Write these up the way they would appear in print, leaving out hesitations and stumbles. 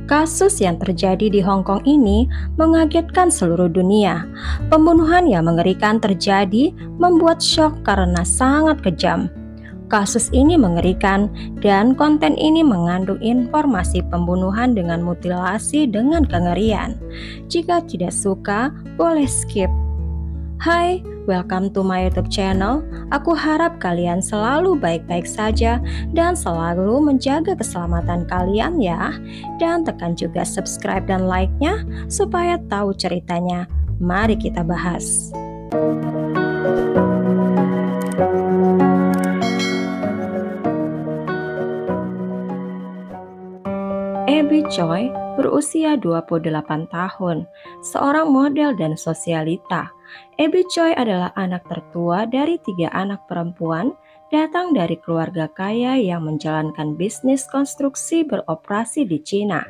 Kasus yang terjadi di Hong Kong ini mengagetkan seluruh dunia. Pembunuhan yang mengerikan terjadi membuat syok karena sangat kejam. Kasus ini mengerikan dan konten ini mengandung informasi pembunuhan dengan mutilasi dengan kengerian. Jika tidak suka, boleh skip. Hai, welcome to my YouTube channel. Aku harap kalian selalu baik-baik saja dan selalu menjaga keselamatan kalian ya. Dan tekan juga subscribe dan like-nya supaya tahu ceritanya. Mari kita bahas. Abby Choi berusia 28 tahun, seorang model dan sosialita. Abby Choi adalah anak tertua dari 3 anak perempuan, datang dari keluarga kaya yang menjalankan bisnis konstruksi beroperasi di Cina.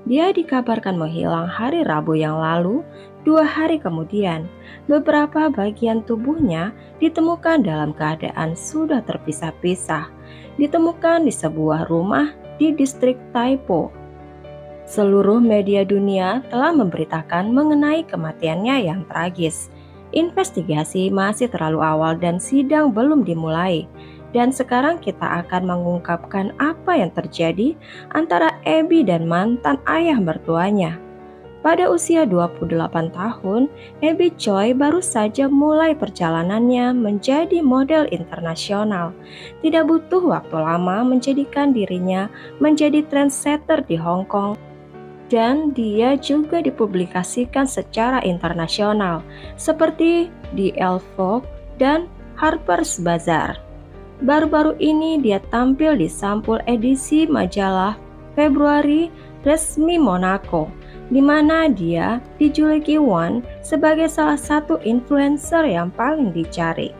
Dia dikabarkan menghilang hari Rabu yang lalu. 2 hari kemudian, beberapa bagian tubuhnya ditemukan dalam keadaan sudah terpisah-pisah. Ditemukan di sebuah rumah di distrik Taipo. Seluruh media dunia telah memberitakan mengenai kematiannya yang tragis. Investigasi masih terlalu awal dan sidang belum dimulai. Dan sekarang kita akan mengungkapkan apa yang terjadi antara Abby dan mantan ayah mertuanya. Pada usia 28 tahun, Abby Choi baru saja mulai perjalanannya menjadi model internasional. Tidak butuh waktu lama menjadikan dirinya menjadi trendsetter di Hong Kong. Dan dia juga dipublikasikan secara internasional, seperti di Elle Vogue dan Harper's Bazaar. Baru-baru ini dia tampil di sampul edisi majalah Februari resmi Monaco, di mana dia dijuluki One sebagai salah satu influencer yang paling dicari.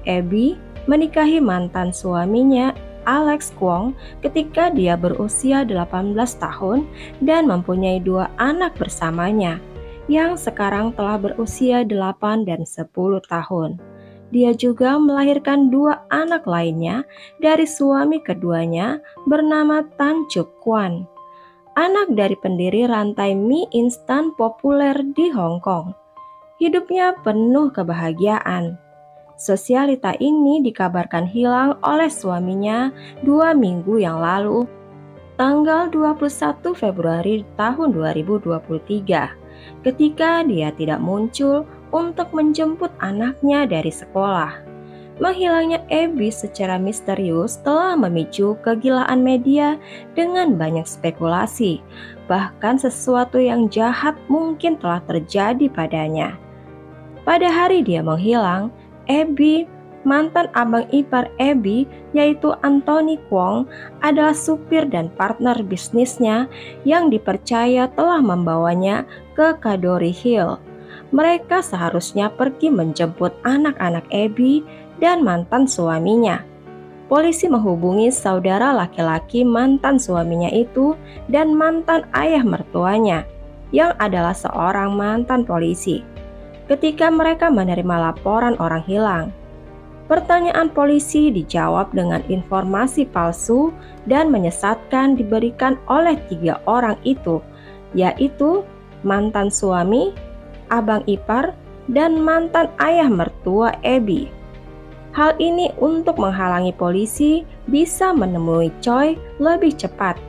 Abby menikahi mantan suaminya Alex Kwong ketika dia berusia 18 tahun dan mempunyai 2 anak bersamanya yang sekarang telah berusia 8 dan 10 tahun. Dia juga melahirkan 2 anak lainnya dari suami keduanya bernama Tan Chuk Kwan, anak dari pendiri rantai mie instan populer di Hong Kong. Hidupnya penuh kebahagiaan. Sosialita ini dikabarkan hilang oleh suaminya 2 minggu yang lalu, tanggal 21 Februari tahun 2023, ketika dia tidak muncul untuk menjemput anaknya dari sekolah. Menghilangnya Abby secara misterius telah memicu kegilaan media dengan banyak spekulasi, bahkan sesuatu yang jahat mungkin telah terjadi padanya. Pada hari dia menghilang, Abby, mantan abang ipar Abby yaitu Anthony Kwong adalah supir dan partner bisnisnya yang dipercaya telah membawanya ke Cadbury Hill. Mereka seharusnya pergi menjemput anak-anak Abby dan mantan suaminya. Polisi menghubungi saudara laki-laki mantan suaminya itu dan mantan ayah mertuanya, yang adalah seorang mantan polisi. Ketika mereka menerima laporan orang hilang, pertanyaan polisi dijawab dengan informasi palsu dan menyesatkan diberikan oleh 3 orang itu, yaitu mantan suami, abang ipar, dan mantan ayah mertua Abby. Hal ini untuk menghalangi polisi bisa menemui Choi lebih cepat.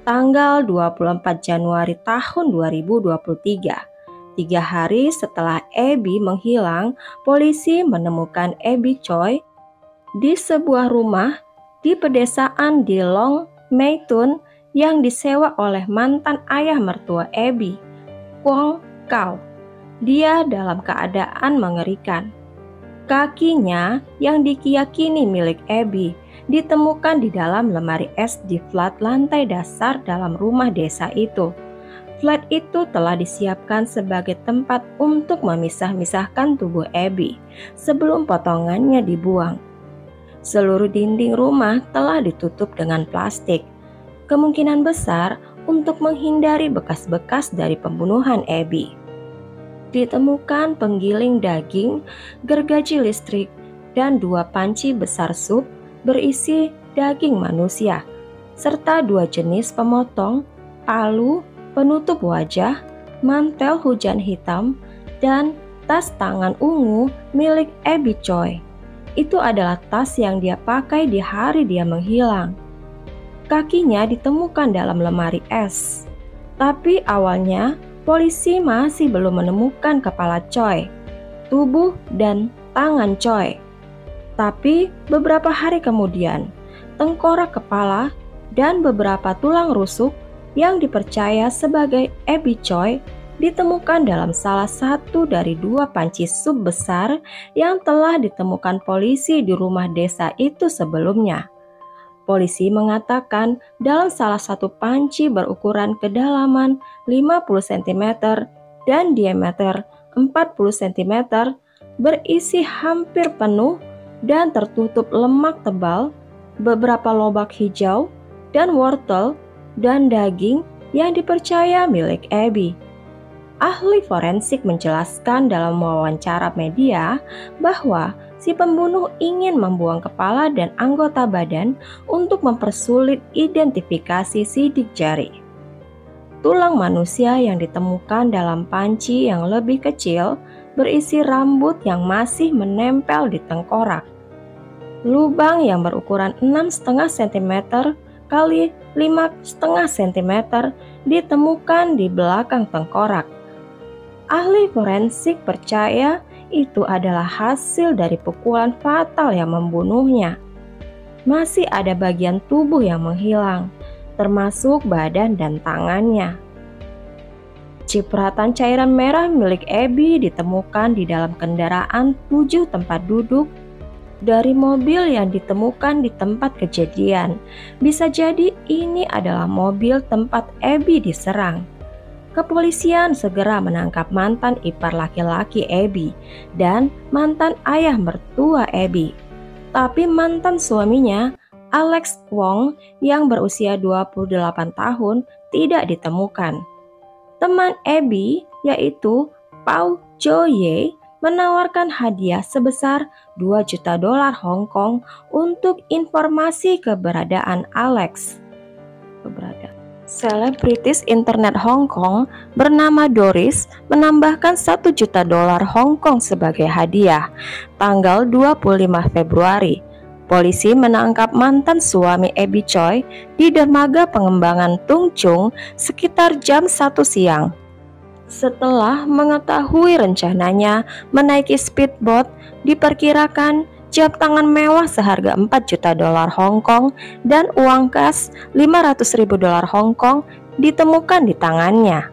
Tanggal 24 Januari tahun 2023. 3 hari setelah Abby menghilang, polisi menemukan Abby Choi di sebuah rumah di pedesaan di Long Mei Tun yang disewa oleh mantan ayah mertua Abby, Kwong Kau. Dia dalam keadaan mengerikan. Kakinya yang diyakini milik Abby ditemukan di dalam lemari es di flat lantai dasar dalam rumah desa itu. Flat itu telah disiapkan sebagai tempat untuk memisah-misahkan tubuh Abby sebelum potongannya dibuang. Seluruh dinding rumah telah ditutup dengan plastik, kemungkinan besar untuk menghindari bekas-bekas dari pembunuhan Abby. Ditemukan penggiling daging, gergaji listrik, dan 2 panci besar sup berisi daging manusia, serta 2 jenis pemotong palu, penutup wajah, mantel hujan hitam, dan tas tangan ungu milik Abby Choi. Itu adalah tas yang dia pakai di hari dia menghilang. Kakinya ditemukan dalam lemari es. Tapi awalnya polisi masih belum menemukan kepala Choi, tubuh dan tangan Choi. Tapi beberapa hari kemudian, tengkorak kepala dan beberapa tulang rusuk yang dipercaya sebagai Abby Choi ditemukan dalam salah satu dari 2 panci sup besar yang telah ditemukan polisi di rumah desa itu sebelumnya. Polisi mengatakan dalam salah satu panci berukuran kedalaman 50 cm dan diameter 40 cm berisi hampir penuh dan tertutup lemak tebal, beberapa lobak hijau, dan wortel dan daging yang dipercaya milik Abby. Ahli forensik menjelaskan dalam wawancara media bahwa si pembunuh ingin membuang kepala dan anggota badan untuk mempersulit identifikasi sidik jari. Tulang manusia yang ditemukan dalam panci yang lebih kecil berisi rambut yang masih menempel di tengkorak. Lubang yang berukuran 6,5 cm kali 5,5 cm ditemukan di belakang tengkorak. Ahli forensik percaya itu adalah hasil dari pukulan fatal yang membunuhnya. Masih ada bagian tubuh yang menghilang, termasuk badan dan tangannya. Cipratan cairan merah milik Abby ditemukan di dalam kendaraan 7 tempat duduk dari mobil yang ditemukan di tempat kejadian. Bisa jadi ini adalah mobil tempat Abby diserang. Kepolisian segera menangkap mantan ipar laki-laki Abby dan mantan ayah mertua Abby. Tapi mantan suaminya, Alex Kwong, yang berusia 28 tahun, tidak ditemukan. Teman Abby, yaitu Pau Jo-ye, menawarkan hadiah sebesar 2 juta dolar Hong Kong untuk informasi keberadaan Alex. Selebritis internet Hong Kong bernama Doris menambahkan 1 juta dolar Hong Kong sebagai hadiah. Tanggal 25 Februari, polisi menangkap mantan suami Abby Choi di dermaga pengembangan Tung Chung sekitar jam 1 siang. Setelah mengetahui rencananya menaiki speedboat, diperkirakan jam tangan mewah seharga 4 juta dolar Hong Kong dan uang kas 500 ribu dolar Hong Kong ditemukan di tangannya.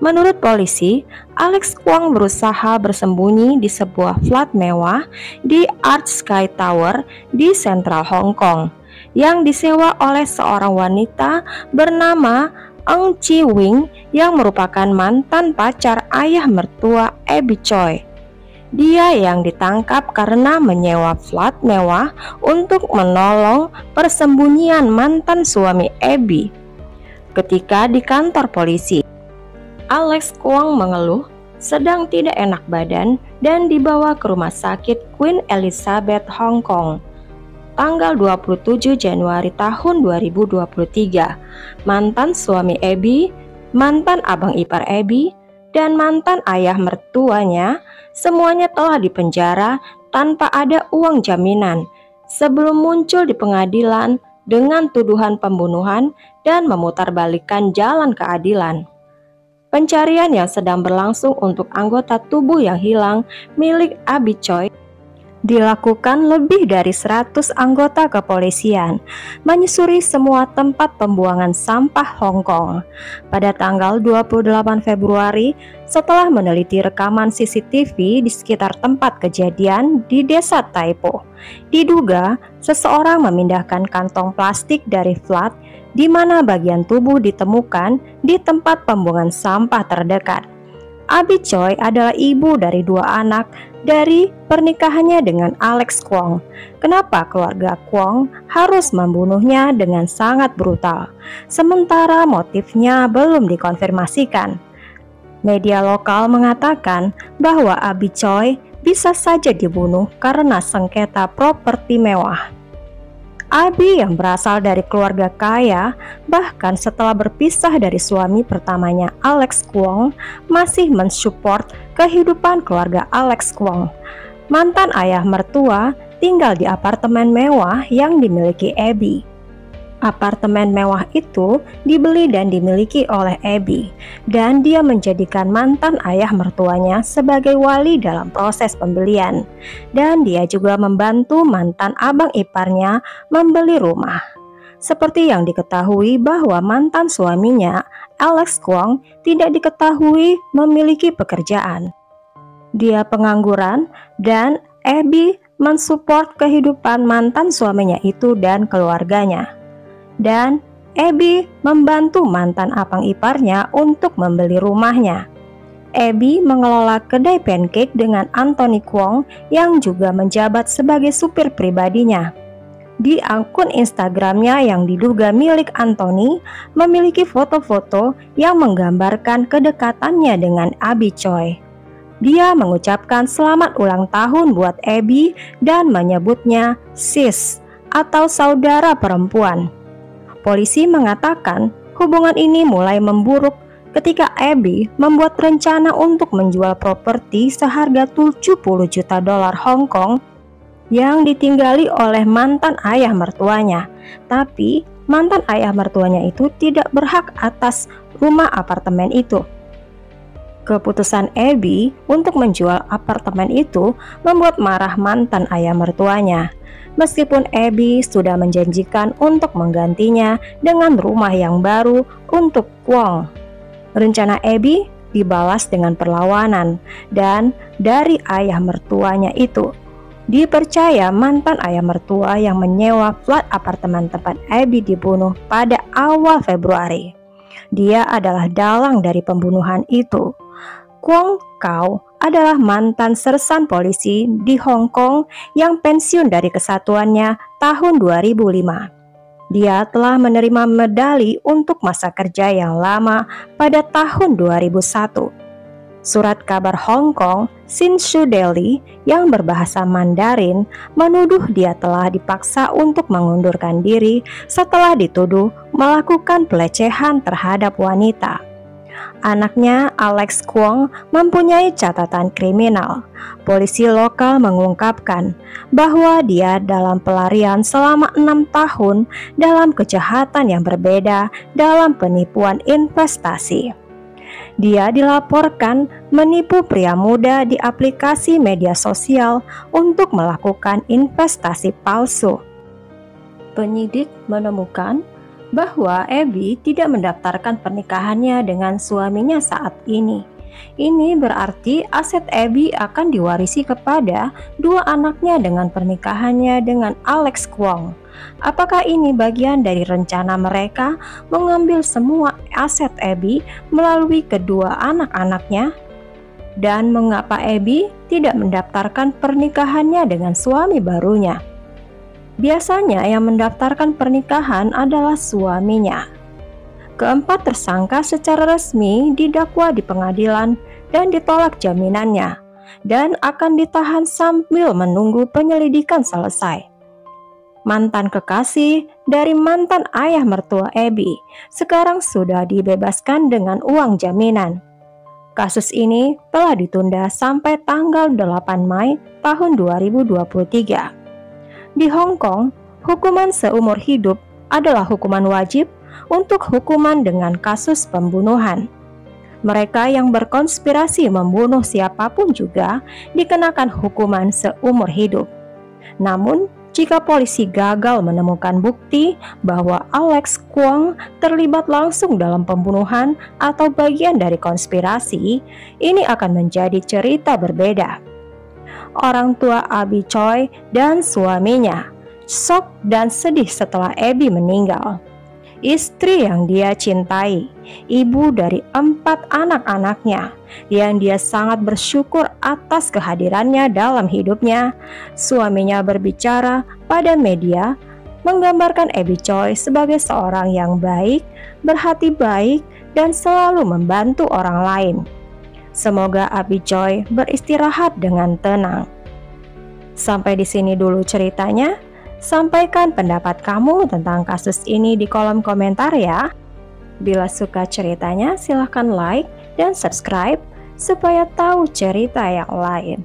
Menurut polisi, Alex Kwong berusaha bersembunyi di sebuah flat mewah di Art Sky Tower di Central Hong Kong yang disewa oleh seorang wanita bernama Eng Chi Wing yang merupakan mantan pacar ayah mertua Abby Choi. Dia yang ditangkap karena menyewa flat mewah untuk menolong persembunyian mantan suami Abby. Ketika di kantor polisi, Alex Kwong mengeluh sedang tidak enak badan dan dibawa ke rumah sakit Queen Elizabeth Hong Kong. Tanggal 27 Januari tahun 2023, mantan suami Abby, mantan abang ipar Abby, dan mantan ayah mertuanya semuanya telah dipenjara tanpa ada uang jaminan sebelum muncul di pengadilan dengan tuduhan pembunuhan dan memutarbalikkan jalan keadilan. Pencarian yang sedang berlangsung untuk anggota tubuh yang hilang milik Abby Choi dilakukan lebih dari 100 anggota kepolisian menyusuri semua tempat pembuangan sampah Hong Kong. Pada tanggal 28 Februari, setelah meneliti rekaman CCTV di sekitar tempat kejadian di desa Taipo, diduga seseorang memindahkan kantong plastik dari flat di mana bagian tubuh ditemukan di tempat pembuangan sampah terdekat. Abby Choi adalah ibu dari 2 anak dari pernikahannya dengan Alex Kwong. Kenapa keluarga Kwong harus membunuhnya dengan sangat brutal, sementara motifnya belum dikonfirmasikan? Media lokal mengatakan bahwa Abby Choi bisa saja dibunuh karena sengketa properti mewah. Abby yang berasal dari keluarga kaya, bahkan setelah berpisah dari suami pertamanya Alex Kwong, masih mensupport kehidupan keluarga Alex Kwong. Mantan ayah mertua tinggal di apartemen mewah yang dimiliki Abby. Apartemen mewah itu dibeli dan dimiliki oleh Abby, dan dia menjadikan mantan ayah mertuanya sebagai wali dalam proses pembelian. Dan dia juga membantu mantan abang iparnya membeli rumah. Seperti yang diketahui bahwa mantan suaminya, Alex Kwong, tidak diketahui memiliki pekerjaan. Dia pengangguran dan Abby mensupport kehidupan mantan suaminya itu dan keluarganya. Dan Abby membantu mantan abang iparnya untuk membeli rumahnya. Abby mengelola kedai pancake dengan Anthony Kwong yang juga menjabat sebagai supir pribadinya. Di akun Instagramnya yang diduga milik Anthony, memiliki foto-foto yang menggambarkan kedekatannya dengan Abby Choi. Dia mengucapkan selamat ulang tahun buat Abby dan menyebutnya sis atau saudara perempuan. Polisi mengatakan hubungan ini mulai memburuk ketika Abby membuat rencana untuk menjual properti seharga 70 juta dolar Hong Kong yang ditinggali oleh mantan ayah mertuanya. Tapi mantan ayah mertuanya itu tidak berhak atas rumah apartemen itu. Keputusan Abby untuk menjual apartemen itu membuat marah mantan ayah mertuanya. Meskipun Abby sudah menjanjikan untuk menggantinya dengan rumah yang baru untuk Kwong. Rencana Abby dibalas dengan perlawanan, dan dari ayah mertuanya itu. Dipercaya mantan ayah mertua yang menyewa flat apartemen tempat Abby dibunuh pada awal Februari. Dia adalah dalang dari pembunuhan itu. Kwong Kau adalah mantan sersan polisi di Hong Kong yang pensiun dari kesatuannya tahun 2005. Dia telah menerima medali untuk masa kerja yang lama pada tahun 2001. Surat kabar Hong Kong Shinshu Daily yang berbahasa Mandarin menuduh dia telah dipaksa untuk mengundurkan diri setelah dituduh melakukan pelecehan terhadap wanita. Anaknya Alex Kwong mempunyai catatan kriminal. Polisi lokal mengungkapkan bahwa dia dalam pelarian selama 6 tahun dalam kejahatan yang berbeda dalam penipuan investasi. Dia dilaporkan menipu pria muda di aplikasi media sosial untuk melakukan investasi palsu. Penyidik menemukan bahwa Abby tidak mendaftarkan pernikahannya dengan suaminya saat ini. Ini berarti aset Abby akan diwarisi kepada dua anaknya dengan pernikahannya dengan Alex Kwong. Apakah ini bagian dari rencana mereka mengambil semua aset Abby melalui kedua anak-anaknya? Dan mengapa Abby tidak mendaftarkan pernikahannya dengan suami barunya? Biasanya yang mendaftarkan pernikahan adalah suaminya. Keempat tersangka secara resmi didakwa di pengadilan dan ditolak jaminannya, dan akan ditahan sambil menunggu penyelidikan selesai. Mantan kekasih dari mantan ayah mertua Abby sekarang sudah dibebaskan dengan uang jaminan. Kasus ini telah ditunda sampai tanggal 8 Mei tahun 2023. Di Hong Kong, hukuman seumur hidup adalah hukuman wajib untuk hukuman dengan kasus pembunuhan. Mereka yang berkonspirasi membunuh siapapun juga dikenakan hukuman seumur hidup. Namun, jika polisi gagal menemukan bukti bahwa Alex Kwong terlibat langsung dalam pembunuhan atau bagian dari konspirasi, ini akan menjadi cerita berbeda. Orang tua Abby Choi dan suaminya shock dan sedih setelah Abby meninggal. Istri yang dia cintai, ibu dari 4 anak-anaknya, yang dia sangat bersyukur atas kehadirannya dalam hidupnya. Suaminya berbicara pada media, menggambarkan Abby Choi sebagai seorang yang baik, berhati baik, dan selalu membantu orang lain. Semoga Abby Choi beristirahat dengan tenang. Sampai di sini dulu ceritanya. Sampaikan pendapat kamu tentang kasus ini di kolom komentar ya. Bila suka ceritanya, silahkan like dan subscribe supaya tahu cerita yang lain.